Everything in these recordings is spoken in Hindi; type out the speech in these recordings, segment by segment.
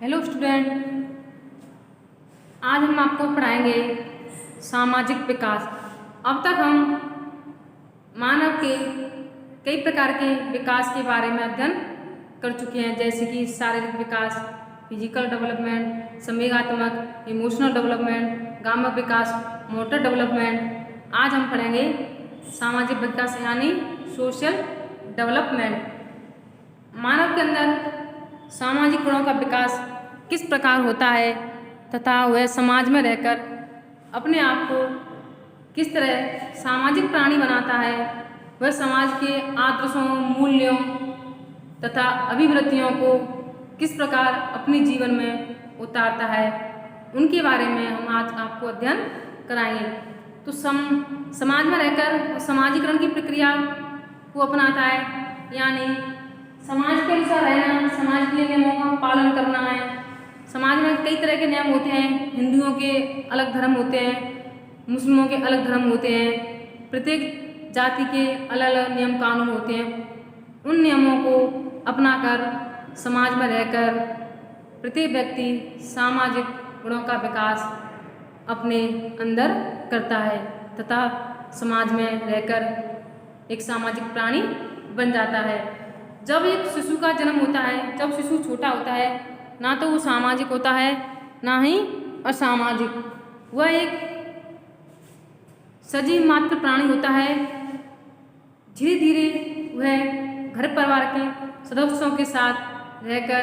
हेलो स्टूडेंट, आज हम आपको पढ़ाएंगे सामाजिक विकास। अब तक हम मानव के कई प्रकार के विकास के बारे में अध्ययन कर चुके हैं, जैसे कि शारीरिक विकास, फिजिकल डेवलपमेंट, संवेगात्मक, इमोशनल डेवलपमेंट, गामक विकास, मोटर डेवलपमेंट। आज हम पढ़ेंगे सामाजिक विकास यानी सोशल डेवलपमेंट। मानव के अंदर सामाजिक गुणों का विकास किस प्रकार होता है तथा वह समाज में रहकर अपने आप को किस तरह सामाजिक प्राणी बनाता है, वह समाज के आदर्शों, मूल्यों तथा अभिवृत्तियों को किस प्रकार अपने जीवन में उतारता है, उनके बारे में हम आज आपको अध्ययन कराएंगे। तो समाज में रहकर सामाजिकरण की प्रक्रिया को अपनाता है, यानी समाज के अनुसार रहना, समाज के नियमों का पालन करना है। समाज में कई तरह के नियम होते हैं। हिंदुओं के अलग धर्म होते हैं, मुस्लिमों के अलग धर्म होते हैं, प्रत्येक जाति के अलग अलग नियम कानून होते हैं। उन नियमों को अपनाकर समाज में रहकर प्रत्येक व्यक्ति सामाजिक गुणों का विकास अपने अंदर करता है तथा समाज में रहकर एक सामाजिक प्राणी बन जाता है। जब एक शिशु का जन्म होता है, जब शिशु छोटा होता है, ना तो वो सामाजिक होता है ना ही असामाजिक। वह एक सजीव मात्र प्राणी होता है। धीरे धीरे वह घर परिवार के सदस्यों के साथ रहकर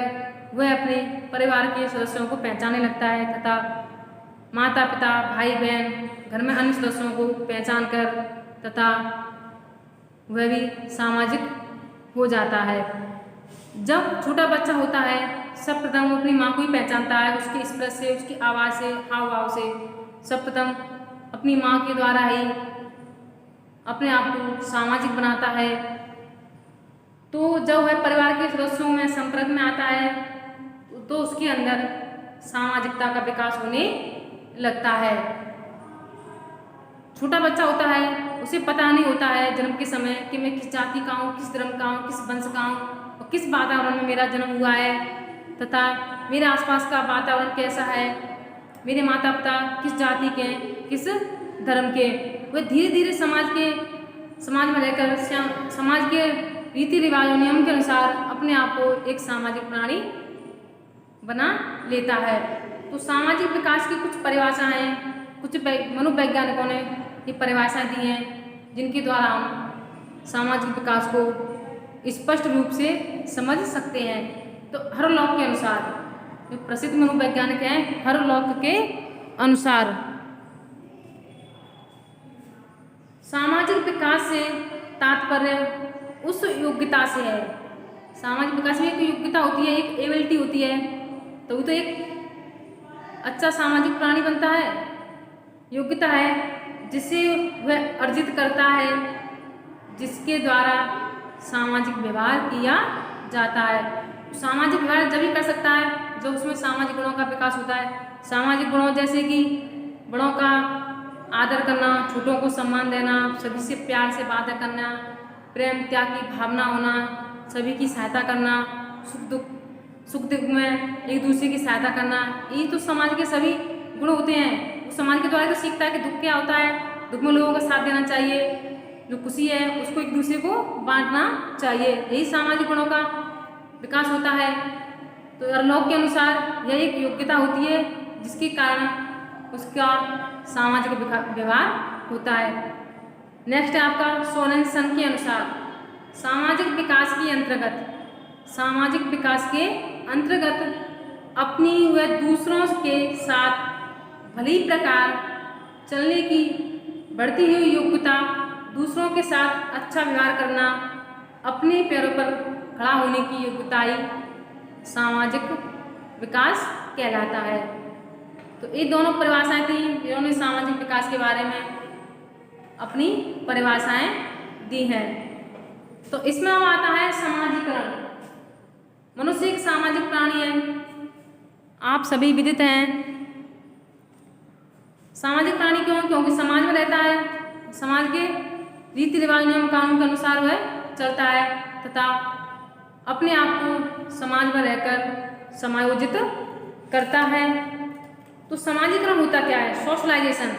वह अपने परिवार के सदस्यों को पहचानने लगता है तथा माता पिता, भाई बहन, घर में अन्य सदस्यों को पहचान कर तथा वह भी सामाजिक हो जाता है। जब छोटा बच्चा होता है, सर्वप्रथम वो अपनी माँ को ही पहचानता है, उसके स्पर्श से, उसकी आवाज़ से, हाव भाव से। सर्वप्रथम अपनी माँ के द्वारा ही अपने आप को सामाजिक बनाता है। तो जब वह परिवार के सदस्यों में संपर्क में आता है तो उसके अंदर सामाजिकता का विकास होने लगता है। छोटा बच्चा होता है, उसे पता नहीं होता है जन्म के समय कि मैं किस जाति का हूँ, किस धर्म का हूँ, किस वंश का हूँ और किस वातावरण में मेरा जन्म हुआ है तथा मेरे आसपास का वातावरण कैसा है, मेरे माता पिता किस जाति के हैं, किस धर्म के। वह धीरे धीरे समाज में रहकर समाज के रीति रिवाज और नियम के अनुसार अपने आप को एक सामाजिक प्राणी बना लेता है। तो सामाजिक विकास की कुछ परिभाषाएं हैं, कुछ मनोवैज्ञानिकों ने ये परिभाषाएं दी हैं, जिनके द्वारा हम सामाजिक विकास को स्पष्ट रूप से समझ सकते हैं। तो हरलॉक के अनुसार, जो प्रसिद्ध मनोवैज्ञानिक हैं, हरलॉक के अनुसार सामाजिक विकास से तात्पर्य उस योग्यता से है। सामाजिक विकास में एक योग्यता होती है, एक एबिलिटी होती है, तो एक अच्छा सामाजिक प्राणी बनता है। योग्यता है जिसे वह अर्जित करता है, जिसके द्वारा सामाजिक व्यवहार किया जाता है। सामाजिक व्यवहार जब ही कर सकता है जब उसमें सामाजिक गुणों का विकास होता है। सामाजिक गुणों जैसे कि बड़ों का आदर करना, छोटों को सम्मान देना, सभी से प्यार से बातें करना, प्रेम त्याग की भावना होना, सभी की सहायता करना, सुख दुख में एक दूसरे की सहायता करना, ये तो समाज के सभी गुण होते हैं। वो समाज के द्वारा तो सीखता है कि दुख क्या होता है, दुख में लोगों का साथ देना चाहिए, जो खुशी है उसको एक दूसरे को बांटना चाहिए। यही सामाजिक गुणों का विकास होता है। तो हरलॉक के अनुसार यह एक योग्यता होती है जिसके कारण उसका सामाजिक व्यवहार होता है। नेक्स्ट है आपका सोरेनसन के अनुसार सामाजिक विकास के अंतर्गत अपनी व दूसरों के साथ भली प्रकार चलने की बढ़ती हुई योग्यता, दूसरों के साथ अच्छा व्यवहार करना, अपने पैरों पर खड़ा होने की योग्यता ही सामाजिक विकास कहलाता है। तो ये दोनों परिभाषाएं थी, इन्होंने सामाजिक विकास के बारे में अपनी परिभाषाएं दी हैं। तो इसमें अब आता है समाजीकरण। मनुष्य एक सामाजिक प्राणी है, आप सभी विदित हैं। सामाजिक प्राणी क्यों? क्योंकि समाज में रहता है, समाज के रीति रिवाज नियम कानून के अनुसार वह चलता है तथा अपने आप को समाज में रहकर समायोजित करता है। तो समाजीकरण होता क्या है? सोशलाइजेशन।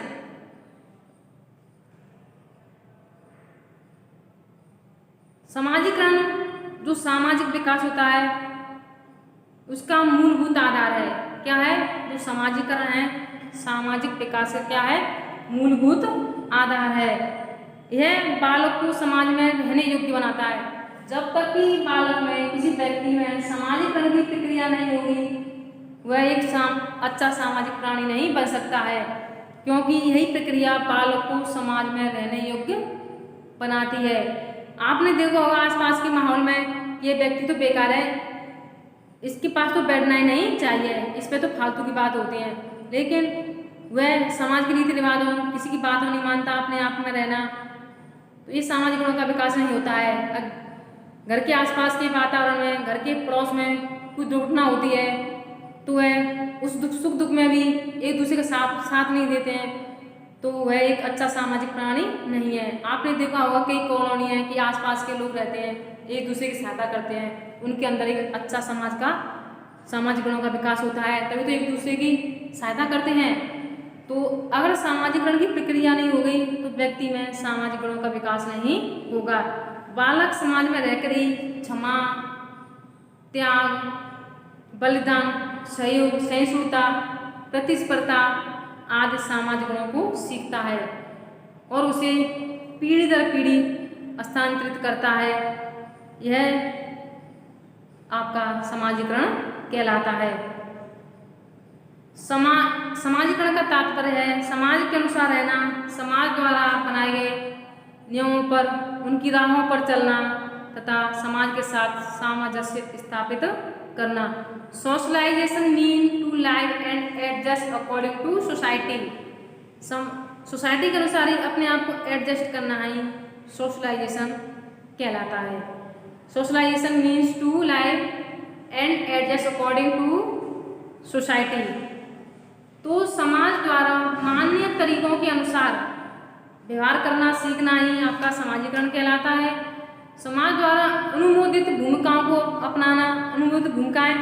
समाजीकरण जो सामाजिक विकास होता है उसका मूलभूत आधार है। क्या है? जो समाजीकरण है सामाजिक विकास का क्या है? मूलभूत आधार है। यह बालक को समाज में रहने योग्य बनाता है। जब तक कि बालक में किसी व्यक्ति में समाजीकरण की प्रक्रिया नहीं होगी वह एक अच्छा सामाजिक प्राणी नहीं बन सकता है, क्योंकि यही प्रक्रिया बालक को समाज में रहने योग्य बनाती है। आपने देखा होगा आसपास के माहौल में ये व्यक्ति तो बेकार है, इसके पास तो बैठना ही नहीं चाहिए, इस पे तो फालतू की बात होती है, लेकिन वह समाज के रीति रिवाजों किसी की बात नहीं मानता, अपने आप में रहना, तो ये सामाजिक गुणों का विकास नहीं होता है। घर के आसपास के वातावरण में, घर के पड़ोस में कुछ दुर्घटना होती है तो वह उस सुख दुख में भी एक दूसरे का साथ नहीं देते हैं, तो वह एक अच्छा सामाजिक प्राणी नहीं है। आपने देखा होगा कई कॉलोनी है कि आसपास के लोग रहते हैं, एक दूसरे की सहायता करते हैं, उनके अंदर एक अच्छा सामाजिक गुणों का विकास होता है, तभी तो एक दूसरे की सहायता करते हैं। तो अगर सामाजिकरण की प्रक्रिया नहीं हो गई तो व्यक्ति में सामाजिक गुणों का विकास नहीं होगा। बालक समाज में रहकर ही क्षमा, त्याग, बलिदान, सहयोग, सहिष्णुता, प्रतिस्पर्धा आदि सामाजिक गुणों को सीखता है और उसे पीढ़ी दर पीढ़ी स्थानांतरित करता है। यह आपका समाजीकरण कहलाता है। समाजीकरण का तात्पर्य है समाज के अनुसार रहना, समाज द्वारा बनाए गए नियमों पर, उनकी राहों पर चलना तथा समाज के साथ सामंजस्य स्थापित करना। Socialization mean to live and adjust according to society. Society के अनुसार ही अपने आप को एडजस्ट करना ही सोशलाइजेशन कहलाता है। Socialization means to live and adjust according to society. तो समाज द्वारा माननीय तरीकों के अनुसार व्यवहार करना सीखना ही आपका समाजीकरण कहलाता है। समाज द्वारा अनुमोदित भूमिकाओं को अपनाना, अनुमोदित भूमिकाएं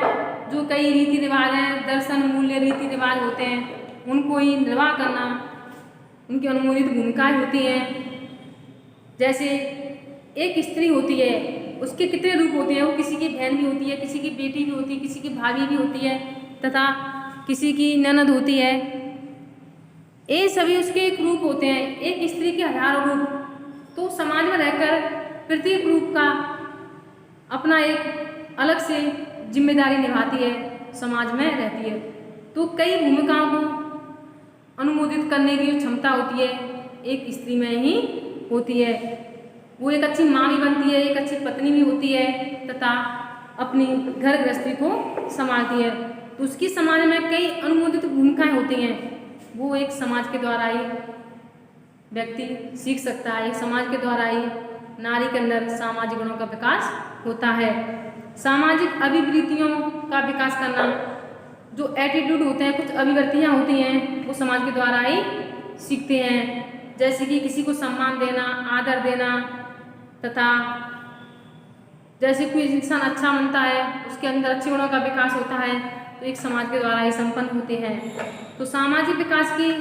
जो कई रीति रिवाज हैं, दर्शन, मूल्य, रीति रिवाज होते हैं, उनको ही निर्वाह करना उनकी अनुमोदित भूमिकाएं होती हैं। जैसे एक स्त्री होती है, उसके कितने रूप होते हैं, वो किसी की बहन भी होती है, किसी की बेटी भी होती है, किसी की भाभी भी होती है तथा किसी की ननद होती है। ये सभी उसके एक रूप होते हैं, एक स्त्री के हजारों रूप। तो समाज में रहकर प्रत्येक रूप का अपना एक अलग से जिम्मेदारी निभाती है, समाज में रहती है। तो कई भूमिकाओं को अनुमोदित करने की जो क्षमता होती है एक स्त्री में ही होती है। वो एक अच्छी माँ भी बनती है, एक अच्छी पत्नी भी होती है तथा अपनी घर गृहस्थी को संभालती है। तो उसकी समाज में कई अनुमोदित भूमिकाएं होती हैं, वो एक समाज के द्वारा ही व्यक्ति सीख सकता है। एक समाज के द्वारा ही नारी के अंदर सामाजिक गुणों का विकास होता है। सामाजिक अभिवृत्तियों का विकास करना, जो एटीट्यूड होते हैं, कुछ अभिवृत्तियाँ होती हैं, वो समाज के द्वारा ही सीखते हैं। जैसे कि किसी को सम्मान देना, आदर देना तथा जैसे कोई इंसान अच्छा बनता है उसके अंदर अच्छे गुणों का विकास होता है, तो एक समाज के द्वारा ही संपन्न होते हैं। तो सामाजिक विकास की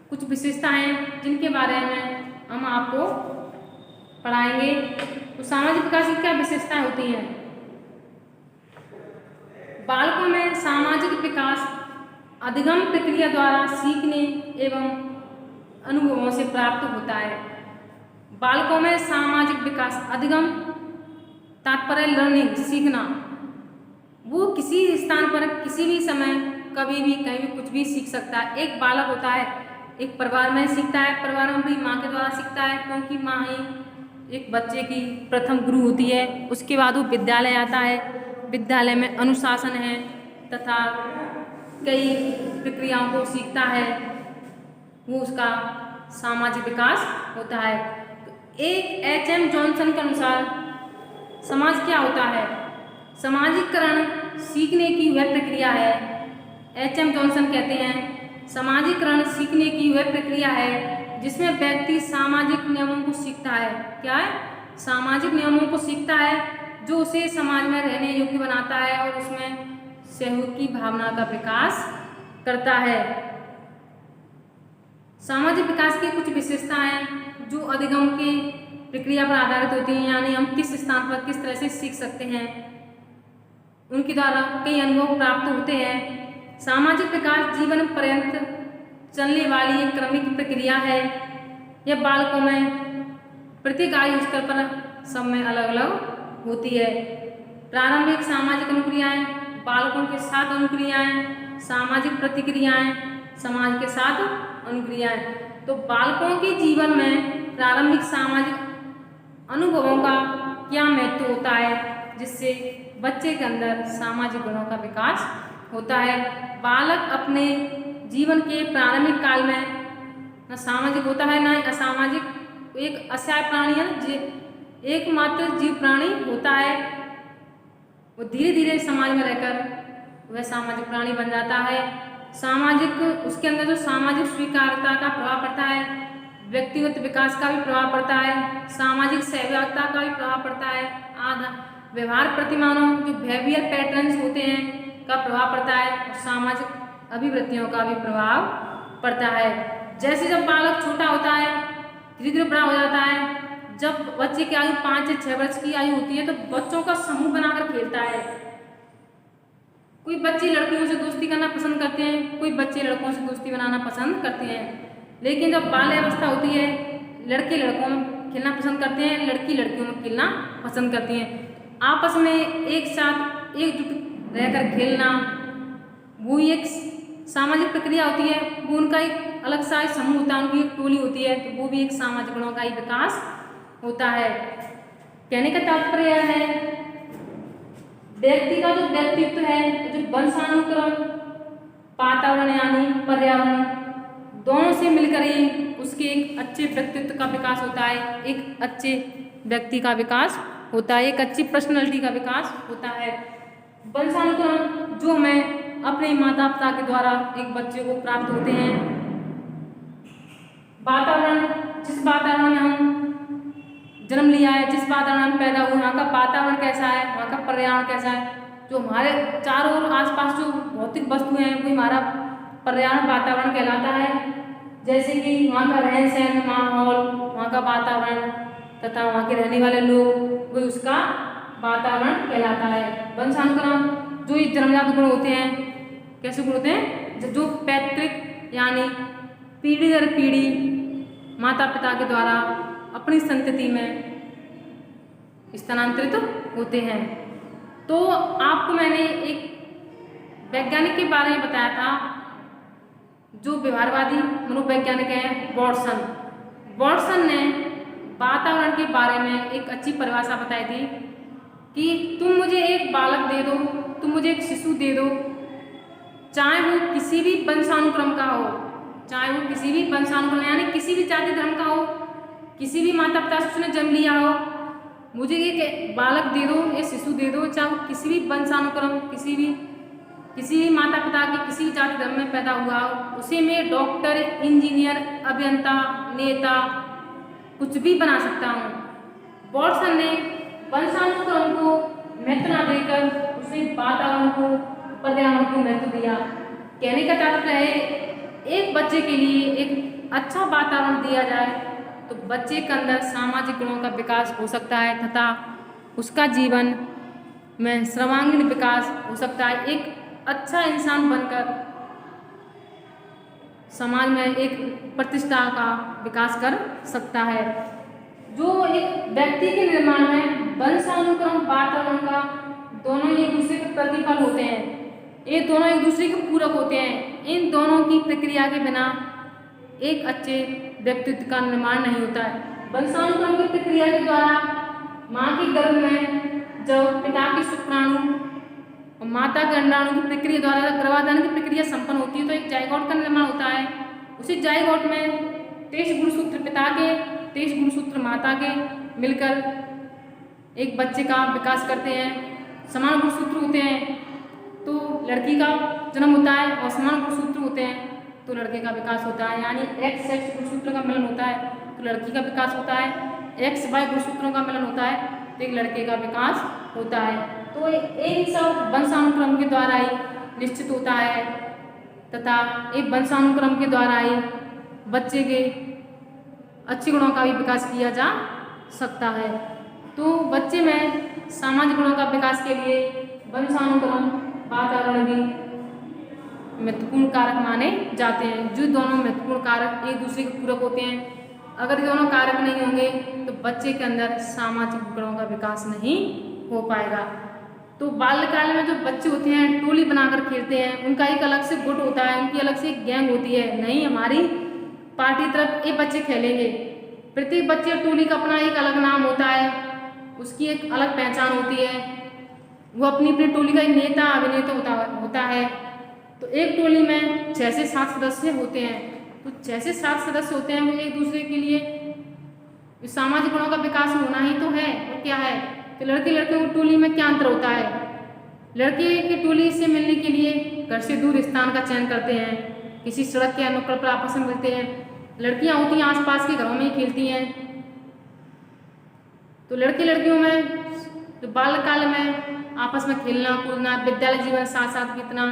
कुछ विशेषताएं जिनके बारे में हम आपको पढ़ाएंगे। तो सामाजिक विकास की क्या विशेषताएं होती हैं? बालकों में सामाजिक विकास अधिगम प्रक्रिया द्वारा सीखने एवं अनुभवों से प्राप्त होता है। बालकों में सामाजिक विकास अधिगम तात्पर्य लर्निंग, सीखना। वो किसी स्थान पर किसी भी समय कभी भी कहीं भी कुछ भी सीख सकता है। एक बालक होता है, एक परिवार में सीखता है, परिवार में भी माँ के द्वारा सीखता है, क्योंकि माँ ही एक बच्चे की प्रथम गुरु होती है। उसके बाद वो विद्यालय आता है, विद्यालय में अनुशासन है तथा कई प्रक्रियाओं को सीखता है, वो उसका सामाजिक विकास होता है। तो एक H.M. जॉनसन के अनुसार समाज क्या होता है? समाजीकरण सीखने की वह प्रक्रिया है। H.M. जॉनसन कहते हैं समाजीकरण सीखने की वह प्रक्रिया है जिसमें व्यक्ति सामाजिक नियमों को सीखता है। क्या है? सामाजिक नियमों को सीखता है जो उसे समाज में रहने योग्य बनाता है और उसमें सहयोग की भावना का विकास करता है। सामाजिक विकास की कुछ विशेषताएं जो अधिगम की प्रक्रिया पर आधारित होती हैं, यानी हम किस स्थान पर किस तरह से सीख सकते हैं, उनके द्वारा कई अनुभव प्राप्त होते हैं। सामाजिक विकास जीवन पर्यंत चलने वाली एक क्रमिक प्रक्रिया है। यह बालकों में प्रत्येक आयु स्तर पर सब में अलग अलग होती है। प्रारंभिक सामाजिक अनुक्रियाएं, बालकों के साथ अनुक्रियाएं, सामाजिक प्रतिक्रियाएं, समाज के साथ अनुक्रियाएं। तो बालकों के जीवन में प्रारंभिक सामाजिक अनुभवों का क्या महत्व होता है, जिससे बच्चे के अंदर सामाजिक गुणों का विकास होता है। बालक अपने जीवन के प्रारंभिक काल में न सामाजिक होता है न असामाजिक, एक असहाय प्राणी है, एकमात्र जीव प्राणी होता है। वो धीरे धीरे समाज में रहकर वह सामाजिक प्राणी बन जाता है। सामाजिक उसके अंदर जो सामाजिक स्वीकार्यता का प्रभाव पड़ता है, व्यक्तिगत विकास का भी प्रभाव पड़ता है, सामाजिक सहभागिता का भी प्रभाव पड़ता है, आधा व्यवहार प्रतिमानों जो बिहेवियर पैटर्न्स होते हैं का प्रभाव पड़ता है, और सामाजिक अभिवृत्तियों का भी प्रभाव पड़ता है। जैसे जब बालक छोटा होता है धीरे धीरे बड़ा हो जाता है। जब बच्चे की आयु 5 से 6 वर्ष की आयु होती है तो बच्चों का समूह बनाकर खेलता है। कोई बच्चे लड़कियों से दोस्ती करना पसंद करते हैं, कोई बच्चे लड़कों से दोस्ती बनाना पसंद करते हैं। लेकिन जब बाल्य अवस्था होती है, लड़के लड़कों में खेलना पसंद करते हैं, लड़की लड़कियों में खेलना पसंद करती हैं। आपस में एक साथ एकजुट रहकर खेलना, वो एक सामाजिक प्रक्रिया होती है। वो उनका एक अलग सा समूह होता है, उनकी एक टोली होती है, तो वो भी एक सामाजिक गुणों का ही विकास होता है। कहने का तात्पर्य है व्यक्ति का जो व्यक्तित्व है, जो वंशानुक्रम, वातावरण यानी पर्यावरण, दोनों से मिलकर ही उसके एक अच्छे व्यक्तित्व का विकास होता है, एक अच्छे व्यक्ति का विकास होता है, एक अच्छी पर्सनैलिटी का विकास होता है। वंशानुक्रम जो हमें अपने माता पिता के द्वारा एक बच्चे को प्राप्त होते हैं। वातावरण, जिस वातावरण में हम जन्म लिया है, जिस वातावरण में पैदा हुए, वहाँ का वातावरण कैसा है, वहाँ का पर्यावरण कैसा है, जो हमारे चारों ओर आसपास जो भौतिक वस्तुएं हैं वो हमारा पर्यावरण वातावरण कहलाता है। जैसे कि वहाँ का रहन सहन, माहौल, वहाँ का वातावरण तथा वहाँ के रहने वाले लोग, वो उसका वातावरण कहलाता है। वंशानुक्रम जो ये जन्मजात गुण होते हैं, कैसे गुण होते हैं, जो पैतृक यानी पीढ़ी दर पीढ़ी माता पिता के द्वारा अपनी संतति में स्थानांतरित होते हैं। तो आपको मैंने एक वैज्ञानिक के बारे में बताया था, जो व्यवहारवादी मनोवैज्ञानिक हैं वॉटसन ने वातावरण के बारे में एक अच्छी परिभाषा बताई थी कि तुम मुझे एक बालक दे दो, तुम मुझे एक शिशु दे दो, चाहे वो किसी भी वंशानुक्रम का हो, चाहे वो किसी भी वंशानुक्रम यानी किसी भी जाति धर्म का हो, किसी भी माता पिता से उसने जन्म लिया हो, मुझे एक बालक दे दो, ये शिशु दे दो, चाहे वो किसी भी वंशानुक्रम, किसी भी माता पिता के किसी भी जाति धर्म में पैदा हुआ हो, उसे मैं डॉक्टर, इंजीनियर, अभियंता, नेता कुछ भी बना सकता हूँ। वॉटसन ने वंशानुक्रम को महत्व न देकर उसे वातावरण को, पर्यावरण को महत्व दिया। कहने का तात्पर्य है एक बच्चे के लिए एक अच्छा वातावरण दिया जाए तो बच्चे के अंदर सामाजिक गुणों का विकास हो सकता है तथा उसका जीवन में सर्वांगीण विकास हो सकता है। एक अच्छा इंसान बनकर समाज में एक प्रतिष्ठा का विकास कर सकता है। जो एक व्यक्ति के निर्माण में वंशानुक्रम, वातावरण का दोनों एक दूसरे के प्रतिफल होते हैं, ये दोनों एक दूसरे के पूरक होते हैं। इन दोनों की प्रक्रिया के बिना एक अच्छे व्यक्तित्व का निर्माण नहीं होता है। वंशानुक्रम की प्रक्रिया के द्वारा माँ के गर्भ में जब पिता के शुक्राणु और माता के अंडाणु की प्रक्रिया द्वारा गर्भाधान की प्रक्रिया संपन्न होती है तो एक जायगोट का निर्माण होता है। उसी जायगोट में 23 गुणसूत्र पिता के, 23 गुणसूत्र माता के मिलकर एक बच्चे का विकास करते हैं। समान गुणसूत्र होते हैं तो लड़की का जन्म होता है और समान गुणसूत्र होते हैं तो लड़के का विकास होता है। यानी एक्स एक्स गुणसूत्र का मिलन होता है तो लड़की का विकास होता है, एक्स वाई गुणसूत्रों का मिलन होता है तो एक लड़के का विकास होता है। तो एक सब वंशानुक्रम के द्वारा ही निश्चित होता है तथा एक वंशानुक्रम के द्वारा ही बच्चे के अच्छे गुणों का भी विकास किया जा सकता है। तो बच्चे में सामाजिक गुणों का विकास के लिए वंशानुक्रम, वातावरण भी महत्वपूर्ण कारक माने जाते हैं। जो दोनों महत्वपूर्ण कारक एक दूसरे के पूरक होते हैं। अगर दोनों कारक नहीं होंगे तो बच्चे के अंदर सामाजिक गुणों का विकास नहीं हो पाएगा। तो बाल्यकाल में जो बच्चे होते हैं टोली बनाकर खेलते हैं, उनका एक अलग से गुट होता है, उनकी अलग से एक गैंग होती है। नहीं हमारी पार्टी तरफ ये बच्चे खेलेंगे। प्रत्येक बच्चे टोली का अपना एक अलग नाम होता है, उसकी एक अलग पहचान होती है। वो अपनी अपनी टोली का एक नेता अभिनेता होता है। तो एक टोली में 6 से 7 सदस्य होते हैं। तो 6 से 7 सदस्य होते हैं, वो एक दूसरे के लिए सामाजिक गुणों का विकास होना ही तो है। और क्या है तो लड़के लड़कियों की टोली में क्या अंतर होता है। लड़के की टोली से मिलने के लिए घर से दूर स्थान का चयन करते हैं, किसी सड़क या नुक्कड़ पर आपस में मिलते हैं। लड़कियां होती हैं आसपास के घरों में ही खेलती हैं। तो लड़के लड़कियों में जो बाल्यकाल में आपस में खेलना कूदना, विद्यालय जीवन साथ साथ बीतना,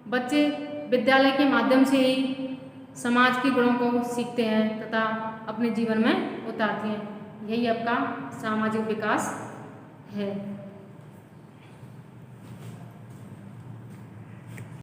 बच्चे विद्यालय के माध्यम से ही समाज के गुणों को सीखते हैं तथा अपने जीवन में उतारते हैं। यही आपका सामाजिक विकास है।